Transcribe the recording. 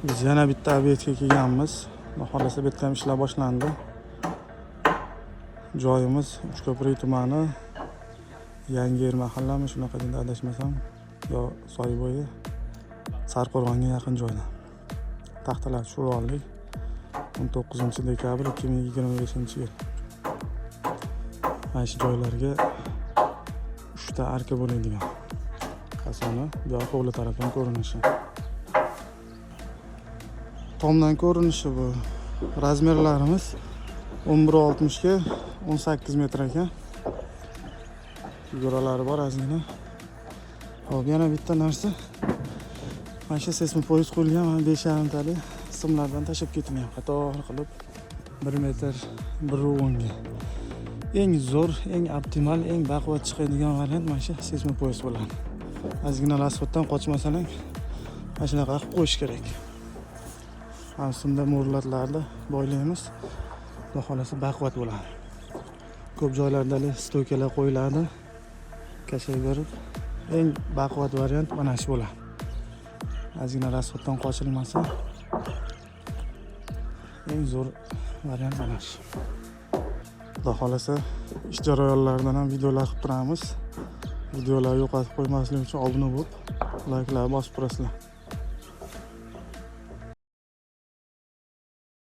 Biz yana bitta obyektga kelganmiz. Xudo xolasa bu yerda ham ishlar boshlandi. Joyimiz Uchko'prik tumani Yangiyer mahallami shunaqa deb adashmasam, yo Soybo'yi Sarqo'rg'onga yaqin joyda. Taxtalar tushirib oldik. 19-dekabr 2025-yil. Mana shu joylarga 3 ta arka bo'ladigan. Qasoni bu hovli tarafdan ko'rinishi. Tomdan ko'rinishi bu. Razmerlarimiz 11.60 ga 18 metr ekan. Figuralari bor ozgina. Xo'p, yana bitta narsa. Mana shu seysmopoyez qo'yilgan, mana 5,5 talik simlardan tashib ketilgan. Qator qilib 1 metr 1.10 ga. Eng zo'r, eng optimal, eng baquvvat chiqadigan variant mana shu seysmopoyez bo'ladi. Ozgina asfaltdan qochmasalang, mana shunaqa qilib qo'yish kerak. Aslida mo'rlatlarni boylaymiz. Xudo xolasa baquvvat bo'ladi. Ko'p joylarda stoykalar qo'yiladi. Kashay berib, eng baquvvat variant mana shu bo'ladi. Ozgina asfaltdan qochilmasa, eng zo'r variant mana shu. Xudo xolasa ish jarayonlaridan ham videolar qilib turamiz. Videolarni yo'qotib qo'ymaslik uchun obuna bo'lib, layklarni bosib turasizlar.